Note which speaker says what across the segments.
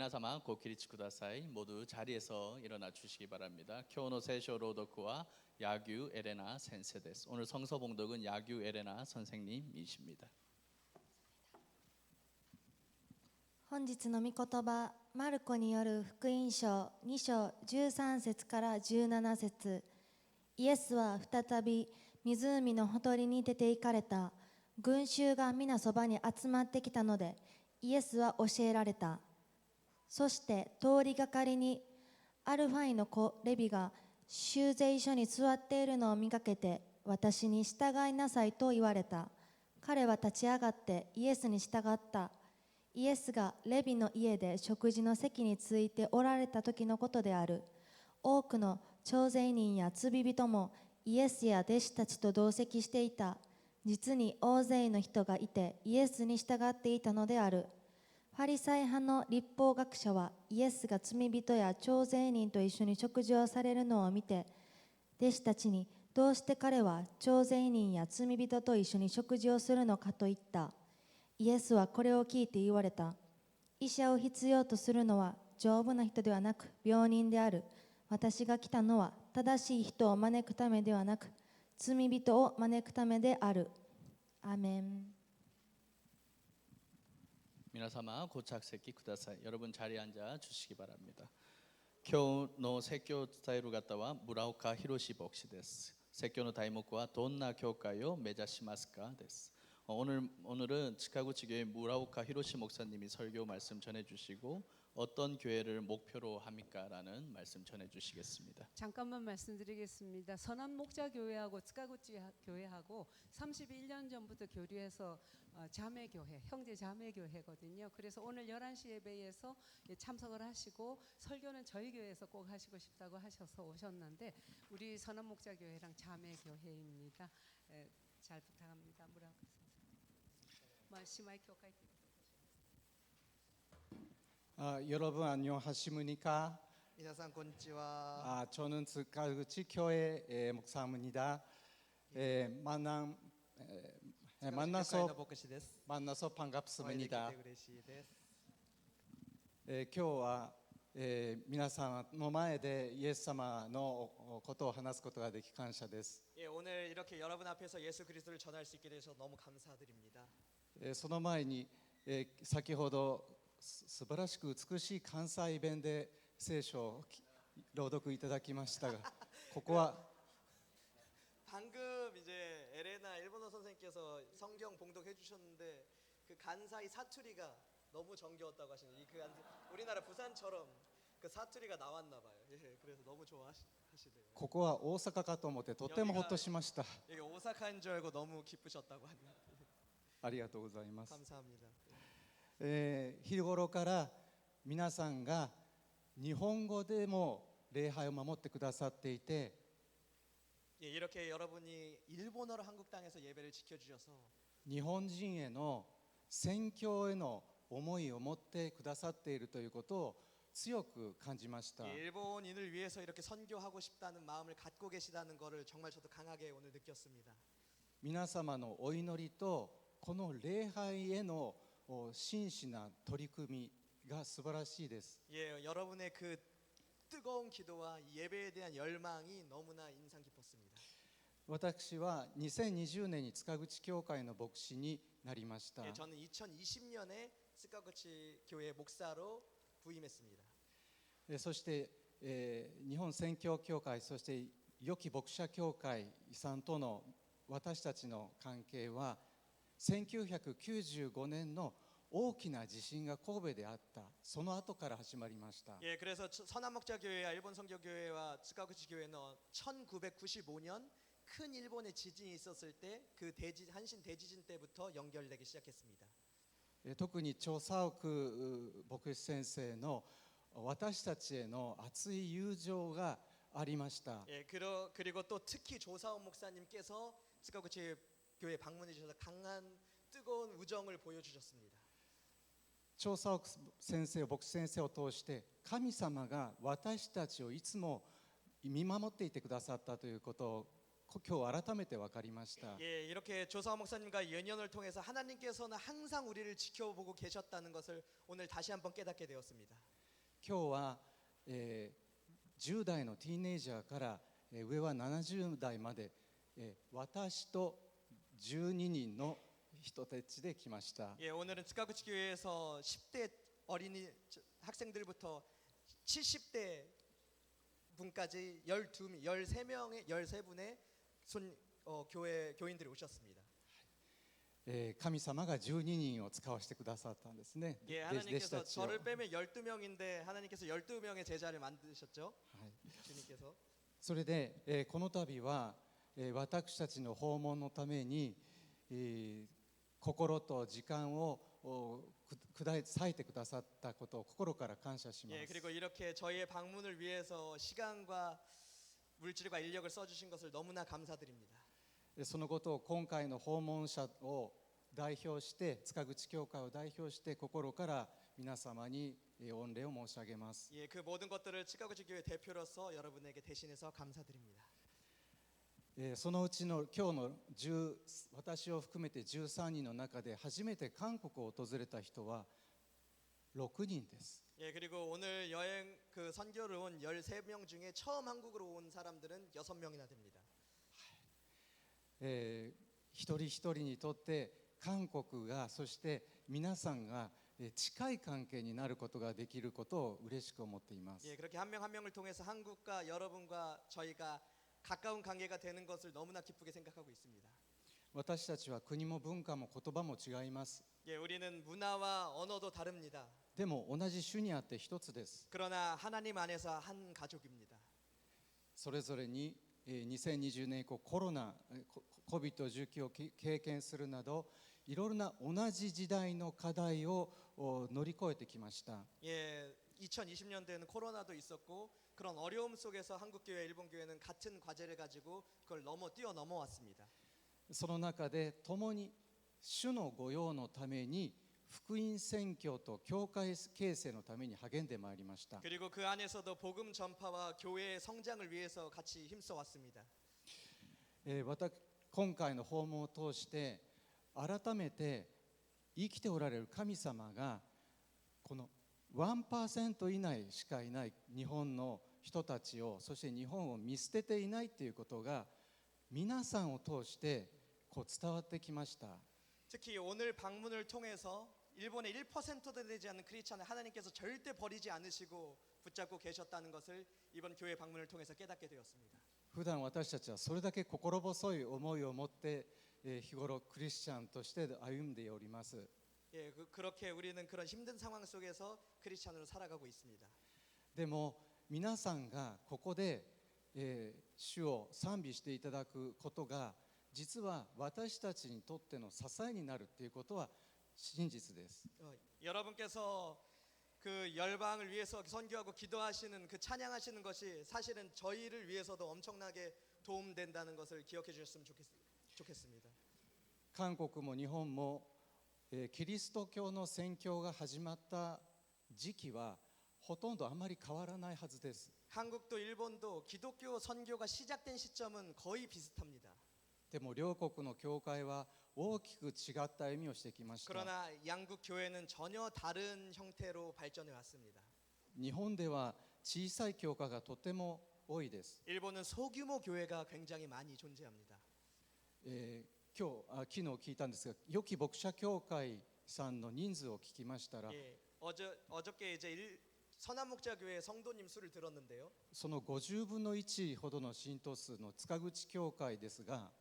Speaker 1: 皆様ご起立ください. 모두 자리에서 일어나 주시기 바랍니다. 교노 세쇼 로도쿠와 야규 에레나 센세です. 오늘 성서 봉독은 야규 에레나 선생님이십니다.
Speaker 2: 本日の御言葉、マルコによる福音書2章13節から17節。イエスは再び湖のほとりに出て行かれた。群衆が皆そばに集まってきたので、イエスは教えられた。そして通りがかりにアルファイの子レビが修税所に座っているのを見かけて、私に従いなさいと言われた。彼は立ち上がってイエスに従った。イエスがレビの家で食事の席についておられた時のことである。多くの徴税人や罪人もイエスや弟子たちと同席していた。実に大勢の人がいてイエスに従っていたのである。ファリサイ派の律法学者はイエスが罪人や徴税人と一緒に食事をされるのを見て、弟子たちにどうして彼は徴税人や罪人と一緒に食事をするのかと言った。イエスはこれを聞いて言われた。医者を必要とするのは丈夫な人ではなく病人である。私が来たのは正しい人を招くためではなく罪人を招くためである。アーメン。
Speaker 1: 皆様고착席ください. 여러분 자리에 앉아 주시기 바랍니다. 교노 세교 스타일을 갔다와 무라오카 히로시 복시です. 세교노 다이모쿠와 돈나 교과요 메자시마스카です. 오늘은 치카고치 교회 무라오카 히로시 목사님이 설교 말씀 전해 주시고 어떤 교회를 목표로 합니까? 라는 말씀 전해 주시겠습니다.
Speaker 3: 잠깐만 말씀드리겠습니다. 선한 목자 교회하고 치카고치 교회하고 31년 전부터 교류해서 자매 교회, 형제 자매 교회거든요. 그래서 오늘 11시 예배에서 참석을 하시고 설교는 저희 교회에서 꼭 하시고 싶다고 하셔서 오셨는데 우리 선한 목자 교회랑 자매 교회입니다. 잘 부탁합니다. 무라오카 선생님. 시마이 교회
Speaker 4: 여러분 안녕하십니까?
Speaker 5: 皆さんこんにちは。
Speaker 4: 저는 치카구치 교회 목사입니다. 만나서
Speaker 5: 教会の牧師です。
Speaker 4: 만나서
Speaker 5: お会いでき
Speaker 4: 반갑습니다.
Speaker 5: て嬉しいです。
Speaker 4: 今日は皆さんの前でイエス様のことを話すことができ感謝です。
Speaker 5: 예, 오늘 이렇게 여러분 앞에서 예수 그리스도를 전할 수 있게 돼서 너무 감사드립니다.
Speaker 4: その前に先ほど素晴らしく美しい関西弁で聖書を朗読いただきましたが、ここは
Speaker 5: 방금 이제 에레나 일본어 선생님께서 성경 봉독해 주셨는데 그 간사이 사투리가 너무 정겨웠다고 하시는 우리나라 부산처럼 그 사투리가 나왔나 봐요. 예, 그래서 너무 좋아하시대요.
Speaker 4: ここは大阪かと思ってとてもほっとしました。
Speaker 5: 이게 오사카인 줄 알고 너무 기쁘셨다고 합니다.
Speaker 4: ありがとうございます。
Speaker 5: 감사합니다.
Speaker 4: 日頃から皆さんが日本語でも礼拝を守ってくださっていて、
Speaker 5: 예, 이렇게 여러분이 일본어로 한국 땅에서 예배를 지켜주셔서
Speaker 4: 日本人への宣教への思いを持ってくださっているということを強く感じました。
Speaker 5: 예, 일본인을 위해서 이렇게 선교하고 싶다는 마음을 갖고 계시다는 것을 정말 저도 강하게 오늘 느꼈습니다.
Speaker 4: 皆様のお祈りとこの礼拝への真摯な取り組みが素晴らしいです。
Speaker 5: 예, 여러분의 그 뜨거운 기도와 예배에 대한 열망이 너무나 인상 깊었습니다.
Speaker 4: 私は2020年に塚口教会の牧師になりました。
Speaker 5: 예, 저는 2020년에 스카구치 교회 목사로 부임했습니다.
Speaker 4: そして、日本宣教協会、そして良き牧者協会さんとの私たちの関係は1995年の大きな地震が神戸であったその後から始まりました。
Speaker 5: 예, 그래서 선한목자교회와 일본 선교교회와 스카구치 교회는 1995년 큰 일본의 지진이 있었을 때 그 한신 대지진 때부터 연결되기 시작했습니다.
Speaker 4: 特に張佐奥牧師先生の私たちへの熱い友情がありました。
Speaker 5: 예, 그리고 또 특히 조사원 목사님께서 스카구치 교회 방문해 주셔서 강한 뜨거운 우정을 보여주셨습니다.
Speaker 4: 張佐奥先生、牧師先生を通して神様が私たちをいつも見守っていてくださったということを今日改めて分かりました。
Speaker 5: 예, 이렇게 조사원 목사님과 연연을 통해서 하나님께서는 항상 우리를 지켜보고 계셨다는 것을 오늘 다시 한번 깨닫게 되었습니다.
Speaker 4: 今日は、10代のティーンエイジャーから、上は70代まで、私と12人の人たちで来ました。
Speaker 5: 예, 오늘은 츠카구치 교회에서 10대 어린이 학생들부터 70대 분까지 13분의 교회 교인들이 오셨습니다.
Speaker 4: 神様が12人を使わせてくださったんですね。
Speaker 5: 예,
Speaker 4: 弟子
Speaker 5: 하나님께서
Speaker 4: たちを。
Speaker 5: 저를 빼면 12명인데 하나님께서 12명의 제자를 만드셨죠.
Speaker 4: はい、
Speaker 5: 주님께서.
Speaker 4: それで、この度は、私たちの訪問のために、心と時間を割いてくださったことを心から感謝しま
Speaker 5: 예,
Speaker 4: す。
Speaker 5: 그리고 이렇게 저희의 방문을 위해서 시간과 물질과 인력을 써주신 것을 너무나 감사드립니다.
Speaker 4: そのことを今回の訪問者を代表して塚口教会を代表して心から皆様に御礼を申し上げます。
Speaker 5: 예, 그 모든 것들을 츠카구치 교회 대표로서 여러분에게 대신해서 감사드립니다.
Speaker 4: そのうちの今日の私を含めて13人の中で初めて韓国を訪れた人は6人です。
Speaker 5: 예, 그리고 오늘 여행 그 선교를 온 13명 중에 처음 한국으로 온 사람들은 6명이나 됩니다.
Speaker 4: 一人一人にとって韓国がそして皆さんが近い関係になることができることを嬉しく思っています。
Speaker 5: 예, 그렇게 한 명 한 명을 통해서 한국과 여러분과 저희가 가까운 관계가 되는 것을 너무나 기쁘게 생각하고 있습니다.
Speaker 4: 私たちは国も文化も言葉も違います。
Speaker 5: 예, 우리는 문화와 언어도 다릅니다.
Speaker 4: でも同じ主にあって一つです。
Speaker 5: 그러나 하나님 안에서 한 가족입니다.
Speaker 4: それぞれに2020年以降コロナ COVID-19 を経験するなどいろいろな同じ時代の課題を乗り越えてきました。
Speaker 5: 예, 2020년대에는 코로나도 있었고 그런 어려움 속에서 한국 교회, 일본 교회는 같은 과제를 가지고 그걸 뛰어넘어왔습니다.
Speaker 4: その中で共に主の御用のために福音宣教と教会形成のために励んでまいりました。
Speaker 5: 그리고 그 안에서도 복음 전파와 교회의 성장을 위해서 같이 힘써 왔습니다.
Speaker 4: 今回の訪問を通して改めて生きておられる神様がこの 1% 以内しかいない日本の人たちをそして日本を見捨てていないということが皆さんを通して伝わってきました。
Speaker 5: 특히 오늘 방문을 통해서 일본의 1%도 되지 않는 크리스찬을 하나님께서 절대 버리지 않으시고 붙잡고 계셨다는 것을 이번 교회 방문을 통해서 깨닫게 되었습니다.
Speaker 4: 普段私たちはそれだけ心細い思いを持って日頃クリスチャンとして歩んでおります。
Speaker 5: 예, 그렇게 우리는 그런 힘든 상황 속에서 크리스찬으로 살아가고 있습니다.
Speaker 4: でも皆さんがここで、主を賛美していただくことが実は私たちにとっての支えになるということは真実です。
Speaker 5: 여러분께서 그 열방을 위해서 선교하고 기도하시는 그 찬양하시는 것이 사실은 저희를 위해서도 엄청나게 도움된다는 것을 기억해 주셨으면 좋겠습니다.
Speaker 4: 韓国も日本も、キリスト教の宣教が始まった時期はほとんどあまり変わらないはずです。
Speaker 5: 한국도 일본도 기독교 선교가 시작된 시점은 거의 비슷합니다.
Speaker 4: でも両国の教会は大きく違った歩みをしてきました。
Speaker 5: 그러나 양국 교회는 전혀 다른 형태로 발전해 왔습니다.
Speaker 4: 日本では小さい教会がとても多いです。
Speaker 5: 일본은 소규모 교회가 굉장히 많이 존재합니다.
Speaker 4: 昨日聞いたんですが、良き牧者協会さんの人数を聞きましたら、
Speaker 5: 예, 어저께 이제 선한 목자 교회 성도님 수를 들었는데요.
Speaker 4: その50分の1ほどの信徒数の塚口教会ですが、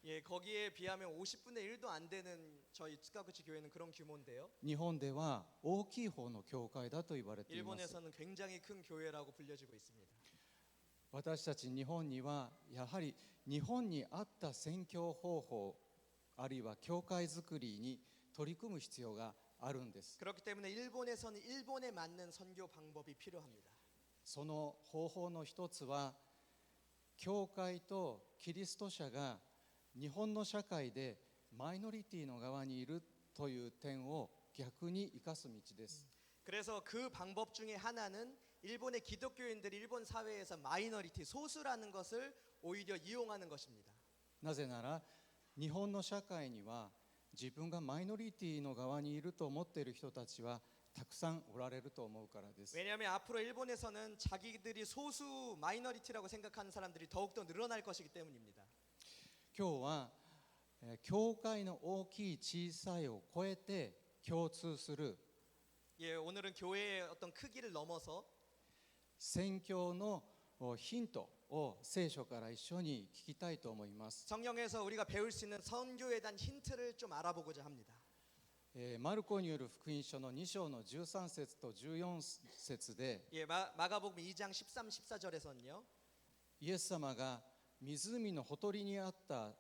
Speaker 5: 예, 거기에 비하면 50분의 1도 안 되는 저희 츠카구치 교회는 그런 규모인데요.
Speaker 4: 日本では大きい方の教会だと言われています。
Speaker 5: 일본에서는 굉장히 큰 교회라고 불려지고 있습니다.
Speaker 4: 私たち日本にはやはり日本に合った宣教方法あるいは教会づくりに取り組む必要があるんです。
Speaker 5: 그렇기 때문에 일본에서는 일본에 맞는 선교 방법이 필요합니다.
Speaker 4: その方法の一つは教会とキリスト者が日本の社会でマイノリティの側にいるという点を逆に生かす道です。
Speaker 5: 그래서 그 방법 중에 하나는 일본의 기독교인들이 일본 사회에서 마이너리티 소수라는 것을 오히려 이용하는 것입니다.
Speaker 4: なぜなら日本の社会には自分がマイノリティの側にいると思っている人たちはたくさんおられると思うからです。
Speaker 5: 왜냐하면 앞으로 일본에서는 자기들이 소수 마이너리티라고 생각하는 사람들이 더욱더 늘어날 것이기 때문입니다.
Speaker 4: 今日は教会の大きい小さいを超えて共通する
Speaker 5: 예, 오늘은 교회의 어떤 크기를 넘어서
Speaker 4: 宣教のヒントを聖書から一緒に聞きたいと思います。
Speaker 5: 성경에서 우리가 배울 수 있는 선교에 대한 힌트를 좀 알아보고자 합니다.
Speaker 4: マルコによる福音書の2章の13節と14節で
Speaker 5: 예, 마가복음 2장 13, 14절에서는요.
Speaker 4: イエス様が湖のほとりにあった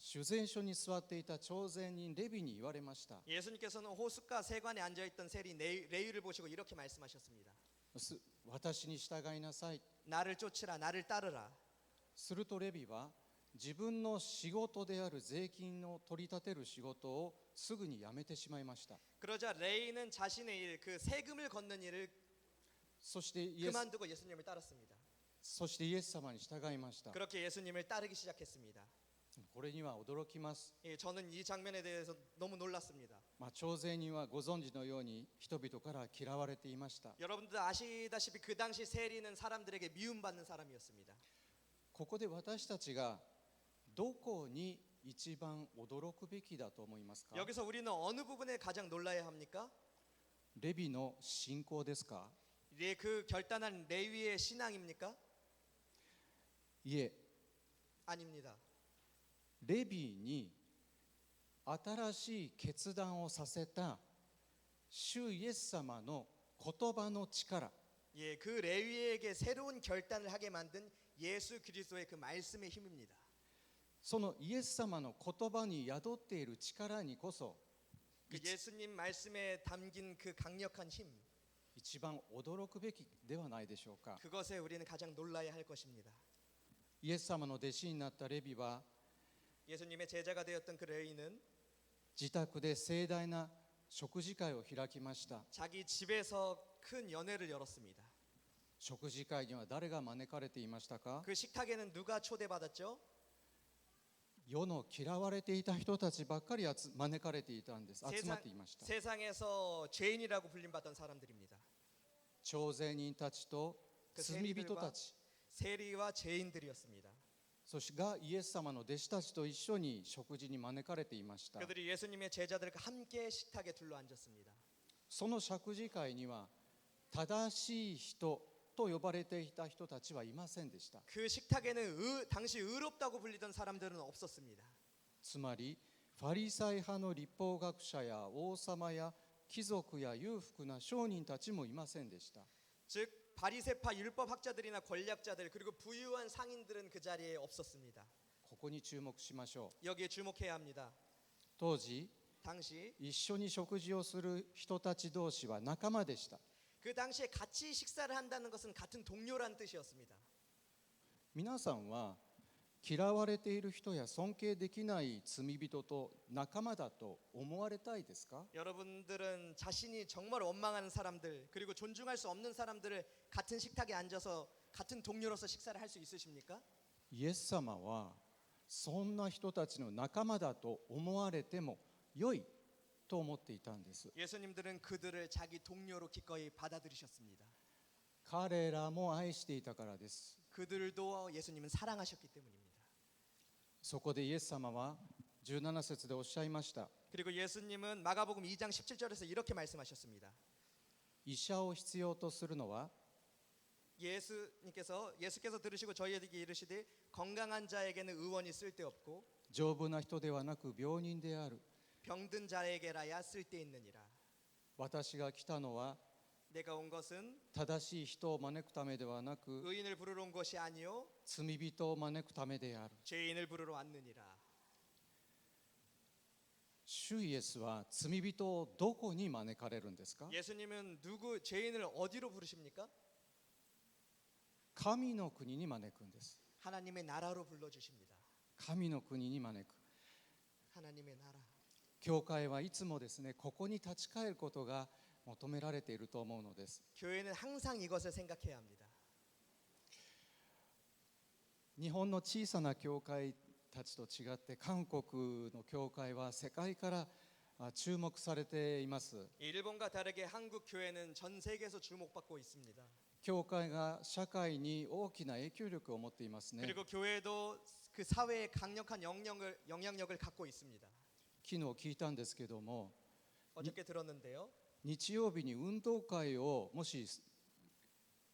Speaker 4: 修善所に座っていた徴税人レビに言われました。
Speaker 5: 예수님께서는 호숫가 세관에 앉아 있던 세리 레위를 보시고 이렇게 말씀하셨습니다.
Speaker 4: 私に従いなさい。
Speaker 5: 나를 쫓으라, 나를 따르라.
Speaker 4: するとレビは自分の仕事である税金を取り立てる仕事をすぐに辞めてしまいました。
Speaker 5: 그러자 레위는 자신의 일, 그 세금을 걷는 일을
Speaker 4: そしてイエス
Speaker 5: 그만두고 예수님을 따랐습니다.
Speaker 4: 様に従いました。
Speaker 5: 그렇게 예수님을 따르기 시작했습니다.
Speaker 4: これには驚きます。
Speaker 5: 예, 저는 이 장면에 대해서 너무 놀랐습니다.
Speaker 4: 徴税人はご存知のように人々から嫌われていました。
Speaker 5: 여러분들 아시다시피 그 당시 세리는 사람들에게 미움받는 사람이었습니다.
Speaker 4: ここで私たちがどこに一番驚くべきだと思いますか？
Speaker 5: 여기서 우리는 어느 부분에 가장 놀라야 합니까?
Speaker 4: レビの信仰ですか？
Speaker 5: 예, 그 결단한 레위의 신앙입니까?
Speaker 4: いえ、
Speaker 5: 아닙니다.
Speaker 4: レビに新しい決断をさせた主イエス様の言葉の力、
Speaker 5: 예, 그 레위에게 새로운 결단을 하게 만든 예수 그리스도의 그 말씀의 힘입니다.
Speaker 4: そのイエス様の言葉に宿っている力にこそ
Speaker 5: 그 예수님 말씀에 담긴 그 강력한 힘,
Speaker 4: 一番驚くべきではないでしょうか。
Speaker 5: 그것에 우리는 가장 놀라야 할 것입니다.
Speaker 4: イエス様の弟子になったレビは
Speaker 5: 예수님의 제자가 되었던 그 레위는
Speaker 4: 自宅で盛大な食事会を開きました。
Speaker 5: 자기 집에서 큰 연회를 열었습니다.
Speaker 4: 食事会には誰が招かれていましたか？
Speaker 5: 그 식탁에는 누가 초대받았죠?
Speaker 4: 世の嫌われていた人たちばっかり招かれていたんです。集まっていました。
Speaker 5: 세상에서 죄인이라고 불림받던 사람들입니다.
Speaker 4: 徴税人たちと罪人たち、
Speaker 5: 세리와 죄인들이었습니다.
Speaker 4: そしてがイエス様の弟子たちと一緒に食事に招かれていました。
Speaker 5: 그들이 예수님의 제자들과 함께 식탁에 둘러앉았습니다.
Speaker 4: その食事会には正しい人と呼ばれていた人たちはいませんでした。
Speaker 5: 그 식탁에는 당시 의롭다고 불리던 사람들은 없었습니다.
Speaker 4: つまりファリサイ派の律法学者や王様や貴族や裕福な商人たちもいませんでした。
Speaker 5: 즉 바리새파 율법학자들이나 권력자들 그리고 부유한 상인들은 그 자리에 없었습니다.
Speaker 4: ここに注目しましょう。
Speaker 5: 여기에 주목해야 합니다.
Speaker 4: 当時
Speaker 5: 당시
Speaker 4: 一緒に食事をする人たち同士は仲間でした。
Speaker 5: 그 당시에 같이 식사를 한다는 것은 같은 동료란 뜻이었습니다.
Speaker 4: 皆さんは嫌われている人や尊敬できない罪人と仲間だと思われたいですか？
Speaker 5: 여러분들은 자신이 정말 원망하는 사람들 그리고 존중할 수 없는 사람들을 같은 식탁에 앉아서 같은 동료로서 식사를 할 수 있으십니까?
Speaker 4: イエス様はそんな人たちの仲間だと思われても良いと思っていたんです。
Speaker 5: 예수님들은 그들을 자기 동료로 기꺼이 받아들이셨습니다.
Speaker 4: 彼らも愛していたからです。
Speaker 5: 그들도 예수님은 사랑하셨기 때문입니다.
Speaker 4: そこでイエス様は17節でおっしゃいました。
Speaker 5: 그리고 예수님은 마가복음 2장 17절에서 이렇게 말씀하셨습니다.
Speaker 4: 医者を必要とするのは
Speaker 5: 예수께서 들으시고 저희에게 이르시되 건강한 자에게는 의원이 쓸데없고
Speaker 4: 丈夫な人ではなく病人である。
Speaker 5: 병든 자에게라야 쓸데있느니라.
Speaker 4: 私が来たのは
Speaker 5: 내가 온 것은
Speaker 4: 正しい人を招くためではなく
Speaker 5: 의인을 부르러 온 것이 아니요
Speaker 4: 罪人を招くためである。
Speaker 5: 죄인을 부르러 왔느니라.
Speaker 4: 主イエスは罪人をどこに招かれるんですか？
Speaker 5: 예수님은 죄인을 어디로 부르십니까?
Speaker 4: 神の国に招くんです。
Speaker 5: 하나님의 나라로 불러주십니다.
Speaker 4: 神の国に招く。
Speaker 5: 하나님의 나라.
Speaker 4: 教会はいつもですね、ここに立ち返ることが求められていると思うのです。
Speaker 5: 교회는 항상 이것을 생각해야 합니다.
Speaker 4: 日本の小さな教会たちと違って韓国の教会は世界から注目されています。
Speaker 5: 일본과 다르게 한국 교회는 전 세계에서 주목받고 있습니다.
Speaker 4: 教会が社会に大きな影響力を持っていますね。
Speaker 5: 그리고 교회도 그 사회에 강력한 영향력을 갖고 있습니다.
Speaker 4: 昨日聞いたんですけども、
Speaker 5: 어저께 들었는데요.
Speaker 4: 日曜日に運動会をもし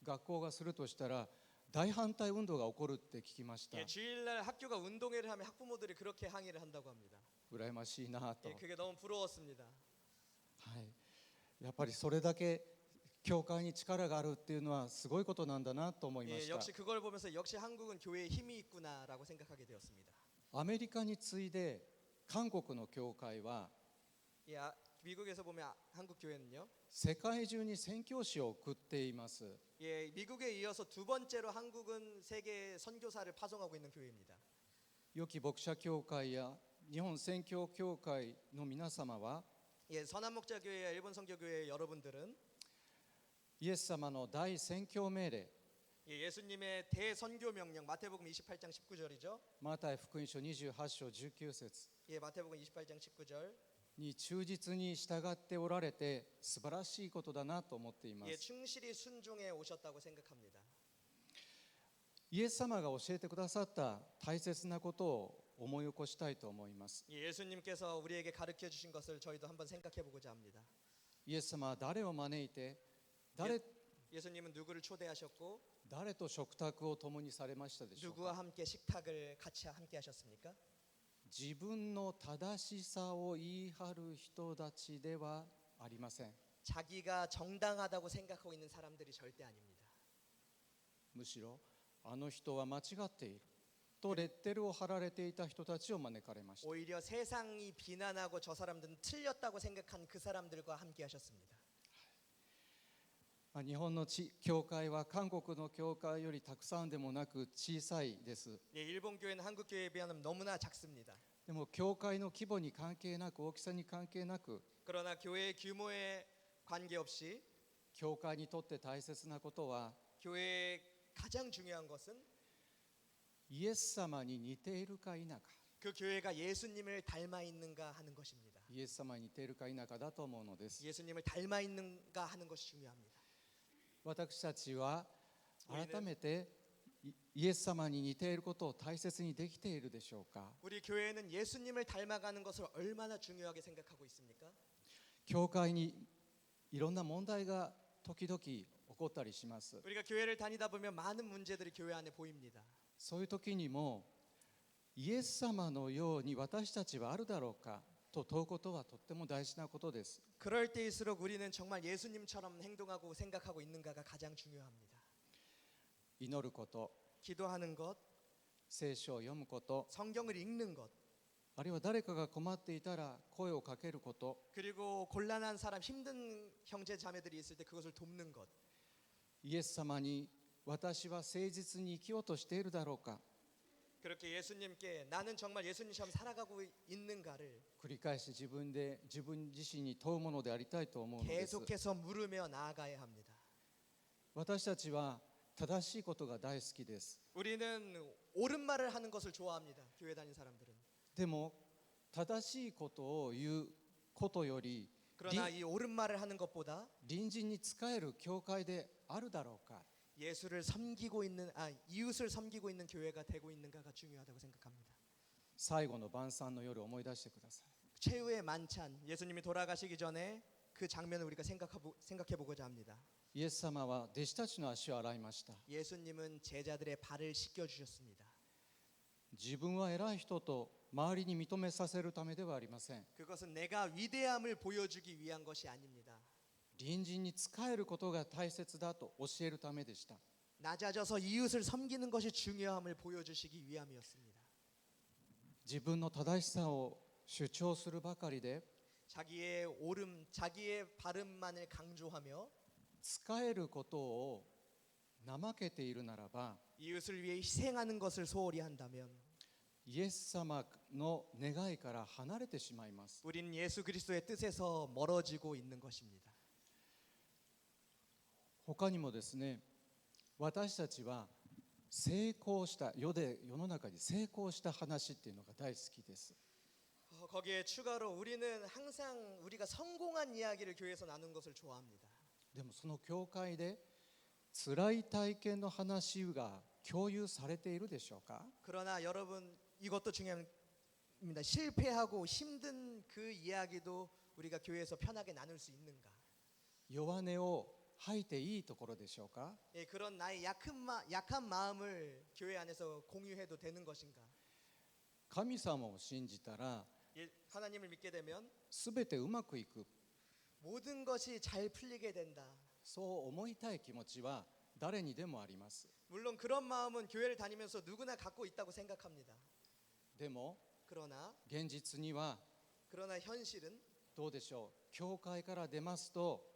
Speaker 4: 学校がするとしたら大反対運動が起こるって聞きました。
Speaker 5: 예, 주일날 학교가 운동회를 하면 학부모들이 그렇게 항의를 한다고 합니다.
Speaker 4: 羨ましいなと、
Speaker 5: 예, 그게 너무 부러웠습니다.
Speaker 4: はい、やっぱりそれだけ教会に力があるっていうのはすごいことなんだなと思いま
Speaker 5: 예,
Speaker 4: した。
Speaker 5: 역시 그걸 보면서 역시 한국은 교회에 힘이 있구나라고 생각하게 되었습니다.
Speaker 4: アメリカに次いで韓国の教会は
Speaker 5: 예, 미국에서 보면 한국 교회는요.
Speaker 4: 世界中に宣教師を送っています。
Speaker 5: 예, 미국에 이어서 두 번째로 한국은 세계 선교사를 파송하고 있는 교회입니다.
Speaker 4: 良き牧者教会や日本宣教協会の皆様は
Speaker 5: 예, 선한목자교회와 일본 선교교회 여러분들은
Speaker 4: イエス様の大宣教命令
Speaker 5: 예, 예수님의 대선교 명령 마태복음 28장 19절이죠.
Speaker 4: マタイ福音書28章19節
Speaker 5: 예, 마태복음 28장 19절.
Speaker 4: に忠実に従っておられて素晴らしいことだなと思っていま
Speaker 5: 예,
Speaker 4: す。
Speaker 5: 충실히 순종해 오셨다고 생각합니다.
Speaker 4: イエス様が教えてくださった大切なことを思い起こしたいと思います。
Speaker 5: 예, 예수님께서 우리에게 가르쳐 주신 것을 저희도 한번 생각해 보고자 합니다.
Speaker 4: イエス様は誰を招いて
Speaker 5: 예수님은 누구를 초대하셨고
Speaker 4: 誰と食卓を共にされましたでしょう
Speaker 5: 누구와
Speaker 4: か。
Speaker 5: 함께 식탁을 같이 함께 하셨습니까?
Speaker 4: 自分の正しさを言い張る人たちではありません。
Speaker 5: 자기가 정당하다고 생각하고 있는 사람들이 절대 아닙니다.
Speaker 4: むしろあの人は間違っているとレッテルを貼られていた人たちを招かれました。
Speaker 5: 오히려 세상이 비난하고 저 사람들은 틀렸다고 생각한 그 사람들과 함께 하셨습니다.
Speaker 4: 日本の教会は韓国の教会よりたくさんでもなく小さいです。
Speaker 5: 예, 일본 교회는 한국 교회에 비하면 너무나 작습니다.
Speaker 4: でも教会の規模に関係なく大きさに関係なく
Speaker 5: 그러나 교회의 규모에 관계없이
Speaker 4: 教会にとって大切なことは
Speaker 5: 교회의 가장 중요한 것은
Speaker 4: イエス様に似ているか否か
Speaker 5: 그 교회가 예수님을 닮아 있는가 하는 것입니다.
Speaker 4: イエス様に似ているか否かだと思うのです。
Speaker 5: 예수님을 닮아 있는가 하는 것이 중요합니다.
Speaker 4: 私たちは改めてイエス様に似ていることを大切にできているでしょうか。
Speaker 5: 우리 교회는 예수님을 닮아가는 것을 얼마나 중요하게 생각하고 있습니까?
Speaker 4: 教会にいろんな問題が時々起こったりします。
Speaker 5: 우리가 교회를 다니다 보면 많은 문제들이 교회 안에 보입니다.
Speaker 4: そういう時にもイエス様のように私たちはあるだろうかと問うことはとっても大事なことです。
Speaker 5: 그럴 때일수록 우리는 정말 예수님처럼 행동하고 생각하고 있는가가 가장 중요합니다.
Speaker 4: 祈ること、
Speaker 5: 기도하는 것,
Speaker 4: 聖書を読むこと、
Speaker 5: 성경을 읽는 것,
Speaker 4: あるいは誰かが困っていたら声をかけること、
Speaker 5: 그리고 곤란한 사람, 힘든 형제 자매들이 있을 때 그것을 돕는 것.
Speaker 4: イエス様に私は誠実に生きようとしているだろうか、
Speaker 5: 그렇게 예수님께 나는 정말 예수님처럼 살아가고 있는가를
Speaker 4: 繰り返し自分自身に問うものでありたいと思うのです。
Speaker 5: 계속해서 물으며 나아가야 합니다.
Speaker 4: 私たちは正しいことが大好きです。
Speaker 5: 우리는 옳은 말을 하는 것을 좋아합니다. 교회 다니는 사람들은.
Speaker 4: でも正しいことを言うことより
Speaker 5: 그러나 이 옳은 말을 하는 것보다
Speaker 4: 隣人に仕える教会であるだろうか。
Speaker 5: 예수를 섬기고 있는 이웃을 섬기고 있는 교회가 되고 있는가가 중요하다고 생각합니다.
Speaker 4: 最後の晩餐の夜を思い出してください。
Speaker 5: 최후의 만찬, 예수님이 돌아가시기 전에 그 장면을 우리가 생각해 보고자 합니다.
Speaker 4: イエス様は弟子たちの足を洗いました。
Speaker 5: 예수님은 제자들의 발을 씻겨 주셨습니다.
Speaker 4: 自分は偉い人と周りに認めさせるためではありません。
Speaker 5: 그것은 내가 위대함을 보여주기 위한 것이 아닙니다.
Speaker 4: 隣人に仕えることが大切だと教えるためでした。
Speaker 5: 낮아져서 이웃을 섬기는 것이 중요함을 보여주시기 위함이었습니다.
Speaker 4: 自分の正しさを主張するばかりで
Speaker 5: 자기의 옳음, 자기의 바름만을 강조하며
Speaker 4: 仕えることを怠けているならば
Speaker 5: 이웃을 위해 희생하는 것을 소홀히 한다면
Speaker 4: イエス様の願いから離れてしまいます。
Speaker 5: 우리는 예수 그리스도의 뜻에서 멀어지고 있는 것입니다.
Speaker 4: 他にもですね、私たちは成功した世の中に成功した話っていうのが大好きです。
Speaker 5: 거기에 추가로 우리는 항상 우리가 성공한 이야기를 교회에서 나눈 것을 좋아합니다.
Speaker 4: でもその教会で辛い体験の話が共有されているでしょうか？
Speaker 5: 그러나 여러분 이것도 중요합니다. 실패하고 힘든 그 이야기도 우리가 교회에서 편하게 나눌 수 있는가?
Speaker 4: 弱音を吐いていいところでしょうか？
Speaker 5: 예, 그런 나의 약한 마음을 교회 안에서 공유해도 되는 것인가?
Speaker 4: 神様を信じたら
Speaker 5: 예, 하나님을 믿게 되면
Speaker 4: 全てうまくいく、
Speaker 5: 모든 것이 잘 풀리게 된다.
Speaker 4: そう思いたい気持ちは誰にでもあります。
Speaker 5: 물론 그런 마음은 교회를 다니면서 누구나 갖고 있다고 생각합니다.
Speaker 4: でも
Speaker 5: 그러나
Speaker 4: 現実には
Speaker 5: 현실은
Speaker 4: どうでしょう？教会から出ますと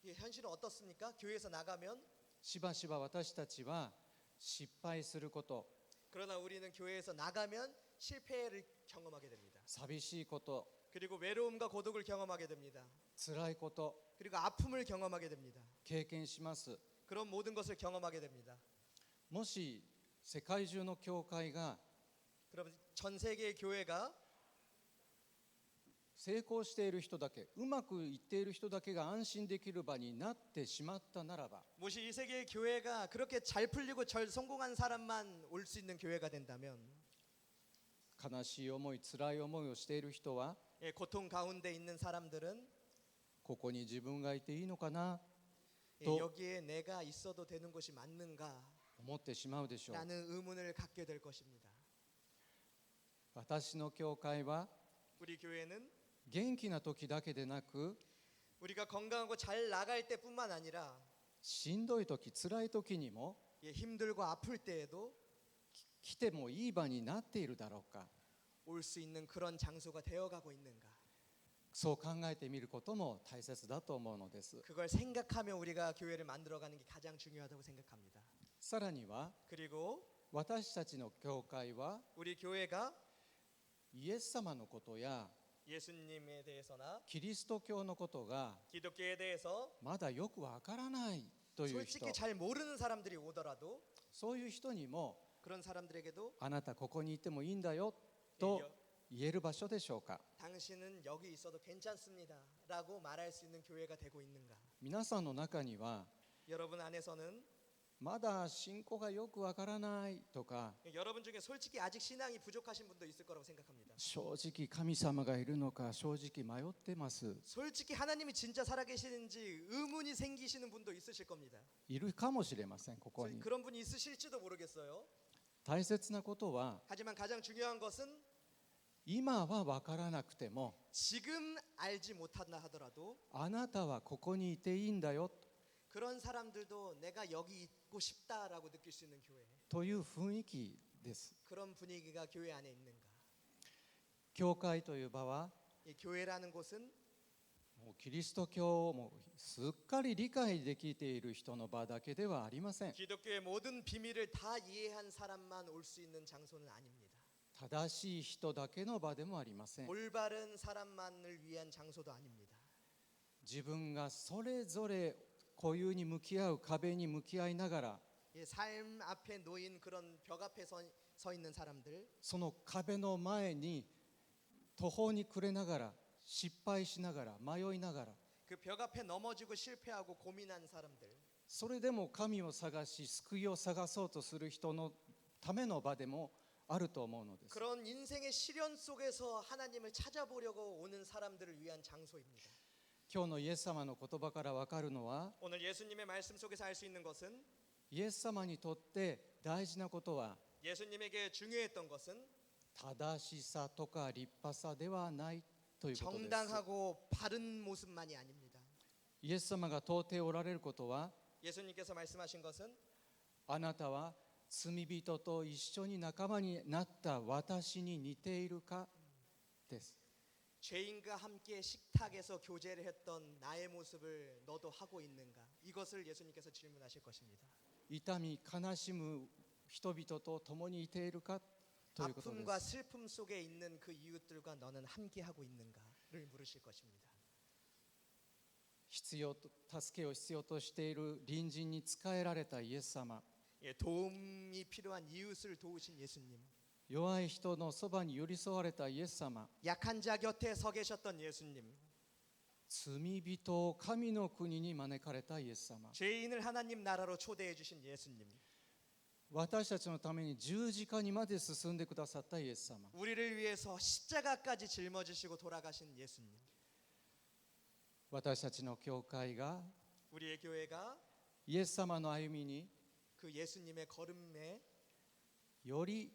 Speaker 5: 예, 현실은 어떻습니까? 교회에서 나가면
Speaker 4: しばしば私たちは失敗すること、
Speaker 5: 그러나 우리는 교회에서 나가면 실패를 경험하게 됩니다.
Speaker 4: 寂しいこと、
Speaker 5: 그리고 외로움과 고독을 경험하게 됩니다.
Speaker 4: 辛いこと
Speaker 5: 그리고 아픔을 경험하게 됩니다.
Speaker 4: 経験します。
Speaker 5: 그런 모든 것을 경험하게 됩니다.
Speaker 4: もし世界中の教会が
Speaker 5: 그럼 전 세계의 교회가
Speaker 4: 成功している人だけ、うまくいっている人だけが安心できる場になってしまったならば、
Speaker 5: 모시 이 세계의 교회가 그렇게 잘 풀리고 절 성공한 사람만 올 수 있는 교회가 된다면
Speaker 4: 悲しい思い、辛い思いをしている人は
Speaker 5: 예, 고통 가운데 있는 사람들은
Speaker 4: ここに自分がいていいのかな
Speaker 5: 예,
Speaker 4: 또-
Speaker 5: 여기에 내가 있어도 되는 것이 맞는가
Speaker 4: 思ってしまうでしょう。
Speaker 5: 라는 의문을 갖게 될 것입니다.
Speaker 4: 私の教会は
Speaker 5: 우리 교회는
Speaker 4: 元気な時だけでなく、
Speaker 5: 우리가 건강하고 잘 나갈 때뿐만 아니라
Speaker 4: しんどい時、辛い時にも
Speaker 5: 예, 힘들고 아플 때에도
Speaker 4: 来てもいい場になっているだろうか、
Speaker 5: 올 수 있는 그런 장소가 되어가고 있는가?
Speaker 4: そう考えてみることも大切だと思うのです。
Speaker 5: 그걸 생각하며 우리가 교회를 만들어가는 게 가장 중요하다고 생각합니다.
Speaker 4: さらには
Speaker 5: 그리고
Speaker 4: 私たちの教会は
Speaker 5: 우리 교회가
Speaker 4: イエス様のことや
Speaker 5: 예수님에 대해서나
Speaker 4: キリスト教のことが
Speaker 5: 기독교에 대해서
Speaker 4: まだよくわからないという人、
Speaker 5: 솔직히 잘 모르는 사람들이 오더라도
Speaker 4: そういう人にも
Speaker 5: 그런 사람들에게도
Speaker 4: あなたここにいてもいいんだよと言える場所でしょうか。
Speaker 5: 당신은 여기 있어도 괜찮습니다 라고 말할 수 있는 교회가 되고 있는가?
Speaker 4: 皆さんの中には
Speaker 5: 여러분 안에서는
Speaker 4: まだ信仰がよくわからないとか、
Speaker 5: 여러분 중에 솔직히 아직 신앙이 부족하신 분도 있을 거라고 생각합니다.
Speaker 4: 正直神様がいるのか正直迷ってます、
Speaker 5: 솔직히 하나님이 진짜 살아계시는지 의문이 생기시는 분도 있으실 겁니다.
Speaker 4: いるかもしれません。ここに
Speaker 5: 그런 분이 있으실지도 모르겠어요.
Speaker 4: 大切なことは
Speaker 5: 하지만 가장 중요한 것은
Speaker 4: 今はわからなくても
Speaker 5: 지금 알지 못한다 하더라도
Speaker 4: あなたはここにいていいんだよ
Speaker 5: 그런 사람들도 내가 여기 있고 싶다라고 느낄 수 있는 교회,
Speaker 4: という雰囲気です。
Speaker 5: 그런 분위기가 교회 안에 있는가?
Speaker 4: 教会という場は
Speaker 5: 이 교회라는 곳은
Speaker 4: もうキリスト教をもうすっかり理解できている人の場だけではありません。
Speaker 5: 기독교의 모든 비밀을 다 이해한 사람만 올 수 있는 장소는 아닙니다.
Speaker 4: 正しい人だけの場でもありません。
Speaker 5: 올바른 사람만을 위한 장소도 아닙니다.
Speaker 4: 自分がそれぞれ固有に向き合う壁に向き合いながら
Speaker 5: 예, 삶 앞에 놓인 그런 벽 앞에 서 있는 사람들,
Speaker 4: その壁の前に途方に暮れながら失敗しながら迷いながら
Speaker 5: 그 벽 앞에 넘어지고 실패하고 고민한 사람들,
Speaker 4: それでも神を探し救いを探そうとする人のための場でもあると思うのです。
Speaker 5: 그런 인생의 시련 속에서 하나님을 찾아보려고 오는 사람들을 위한 장소입니다.
Speaker 4: 今日のイエス様の言葉から分かるのは
Speaker 5: 오늘 예수님의 말씀 속에서 알 수 있는 것은
Speaker 4: イエス様にとって大事なことは
Speaker 5: 예수님에게 중요했던 것은
Speaker 4: 正しさとか立派さではないということです。
Speaker 5: 정당하고 바른 모습만이 아닙니다.
Speaker 4: イエス様が問うておられることは
Speaker 5: 예수님께서 말씀하신 것은
Speaker 4: あなたは罪人と一緒に仲間になった私に似ているかです。
Speaker 5: 죄인과 함께 식탁에서 교제를 했던 나의 모습을 너도 하고 있는가? 이것을 예수님께서 질문하실 것입니다.
Speaker 4: 痛み悲しむ人々と共にいているかということで
Speaker 5: 아픔과
Speaker 4: す。
Speaker 5: 슬픔 속에 있는 그 이웃들과 너는 함께 하고 있는가를 물으실 것입니다.
Speaker 4: 助けを必要としている隣人に仕えられたイエス様、
Speaker 5: 예, 도움이 필요한 이웃을 도우신 예수님,
Speaker 4: 弱い人のそばに寄り添われたイエス様、
Speaker 5: 약한 자 곁에 서 계셨던 예수님,
Speaker 4: 罪人を神の国に招かれたイエス様、
Speaker 5: 죄인을 하나님 나라로 초대해 주신 예수님,
Speaker 4: 私たちのために十字架にまで進んでくださったイエス様、
Speaker 5: 우리를 위해서 십자가까지 짊어지시고 돌아가신 예수님,
Speaker 4: 私たちの教会が
Speaker 5: 우리의 교회가
Speaker 4: イエス様の歩みに
Speaker 5: 그 예수님의 걸음에
Speaker 4: より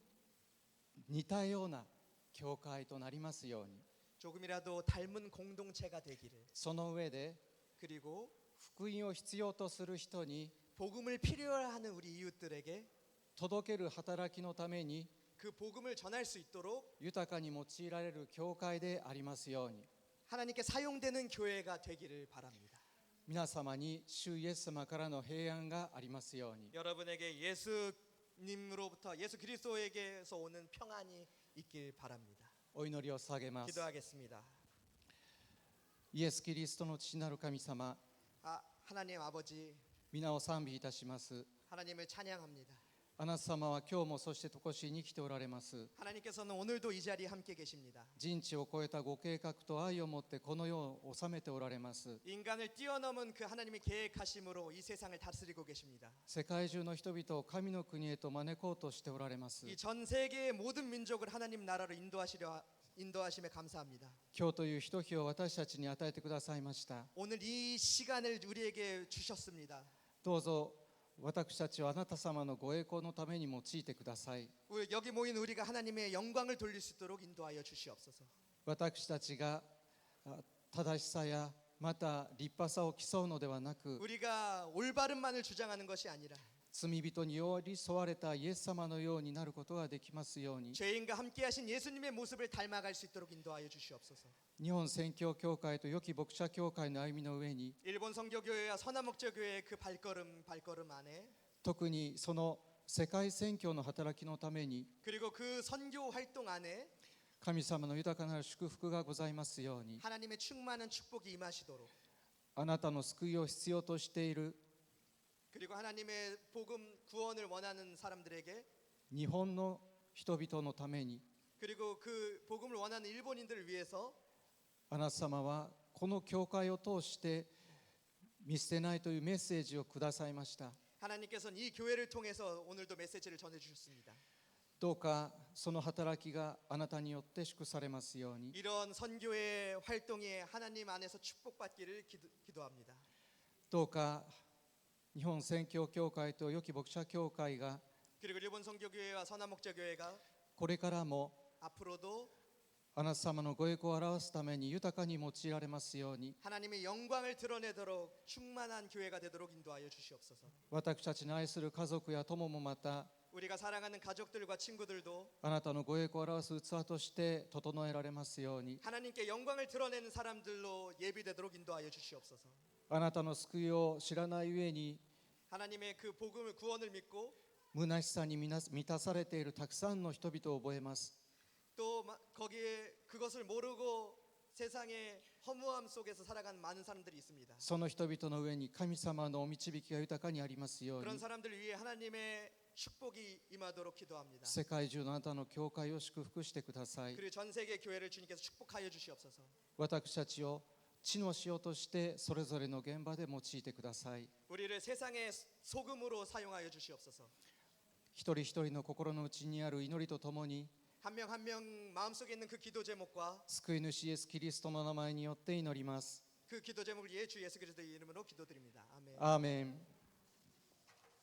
Speaker 4: 似たような教会となりますように、
Speaker 5: 조금이라도 닮은 공동체가 되기를,
Speaker 4: その上で
Speaker 5: 그리고
Speaker 4: 福音を必要とする人に
Speaker 5: 복음을 필요하는 우리 이웃들에게
Speaker 4: 届ける働きのために
Speaker 5: 그 복음을 전할 수 있도록
Speaker 4: 豊かに用いられる教会でありますように、
Speaker 5: 하나님께 사용되는 교회가 되기를 바랍니다.
Speaker 4: 皆様に主イエス様からの平安がありますように。
Speaker 5: 여러분에게 예수님으로부터 예수 그리스도에게서 오는 평안이 있길 바랍니다.
Speaker 4: お祈りを捧げます。
Speaker 5: 기도하겠습니다.
Speaker 4: イエス・キリストの父なる神様、
Speaker 5: 하나님 아버지,
Speaker 4: 皆を賛美いたします。
Speaker 5: 하나님을 찬양합니다.
Speaker 4: あなた様は今日もそして常しえに生きておられます。
Speaker 5: 하나님께서는 오늘도 이 자리에 함께 계십니다.
Speaker 4: 人知を超えたご計画と愛をもってこの世を治めておられます。
Speaker 5: 인간을 뛰어넘은 그 하나님의 계획하심으로 이 세상을 다스리고 계십니다.
Speaker 4: 世界中の人々を神の国へと招こうとしておられます。
Speaker 5: 이 전 세계의 모든 민족을 하나님 나라로 인도하심에 감사합니다.
Speaker 4: 今日というひと日を私たちに与えてくださいました。
Speaker 5: 오늘 이 시간을 우리에게 주셨습니다.
Speaker 4: どうぞ私たちをあなた様のご栄光のために用いてください。
Speaker 5: 여기 모인 우리가 하나님의 영광을 돌릴 수 있도록 인도하여 주시옵소서.
Speaker 4: 私たちが正しさやまた立派さを競うのではなく、
Speaker 5: 우리가 올바름만을 주장하는 것이 아니라
Speaker 4: 罪人に寄り添われたイエス様のようになることができますように、
Speaker 5: 죄인과 함께하신 예수님의 모습을 닮아갈 수 있도록 인도하여 주시옵소서.
Speaker 4: 日本宣教協会と良き牧者協会の歩みの上に、
Speaker 5: 일본 선교교회와 선한목자교회의 그 발걸음 안에,
Speaker 4: 特にその世界宣教の働きのために
Speaker 5: 그리고 그 선교 활동 안에
Speaker 4: 神様の豊かなる祝福がございますように、
Speaker 5: 하나님의 충만한 축복이 임하시도록,
Speaker 4: あなたの救いを必要としている
Speaker 5: 그리고 하나님의 복음 구원을 원하는 사람들에게,
Speaker 4: 日本の人々のために、
Speaker 5: 그리고 그 복음을 원하는 일본인들을 위해서
Speaker 4: あなた様はこの教会を通して見捨てないというメッセージをくださいました。
Speaker 5: 하나님께서는 이 교회를 통해서 오늘도 메시지를 전해 주셨습니다.
Speaker 4: どうかその働きがあなたによって祝されますように。
Speaker 5: 이런 선교의 활동이 하나님 안에서 축복받기를 기도합니다.
Speaker 4: どうか日本宣教協会と良き牧者協会が
Speaker 5: 그리고 일본 선교교회와 선한목자교회가
Speaker 4: これからも
Speaker 5: 앞으로도
Speaker 4: あなた様のご栄光を表すために豊かに用いられますように、
Speaker 5: 하나님의 영광을 드러내도록 충만한 교회가 되도록 인도하여 주시옵소서.
Speaker 4: 私たちの愛する家族や友もまた
Speaker 5: 우리가 사랑하는 가족들과 친구들도
Speaker 4: あなたのご栄光を表す器として整えられますように、
Speaker 5: 하나님께 영광을 드러내는 사람들로 예비되도록 인도하여 주시옵소서.
Speaker 4: あなたの救いを知らない上に
Speaker 5: 하나님의 그 복음을 구원을 믿고
Speaker 4: 虚しさに満たされているたくさんの人々を覚えます。
Speaker 5: 또 거기에 그것을 모르고 세상의 허무함 속에서 살아가는 많은 사람들이 있습니다.
Speaker 4: その人々の上に神様のお導きが豊かにありますよう
Speaker 5: 그런
Speaker 4: に、
Speaker 5: 사람들 위해 하나님의 축복이 임하도록 기도합니다.
Speaker 4: 世界中のあなたの教会を祝福してください。
Speaker 5: 그리고 전 세계 교회를 주님께서 축복하여 주시옵소서.
Speaker 4: 私たちを地の塩としてそれぞれの現場で用いてください。
Speaker 5: 우리를 세상의 소금으로 사용하여 주시옵소서.
Speaker 4: 一人一人の心の内にある祈りとともに、
Speaker 5: 한 명 한 명 마음속에 있는 그 기도 제목과
Speaker 4: 救い主イエス・キリストの名前によって祈ります。
Speaker 5: 그 기도 제목을 주 예수 그리스도의 이름으로 기도드립니다. 아멘.
Speaker 4: アーメン。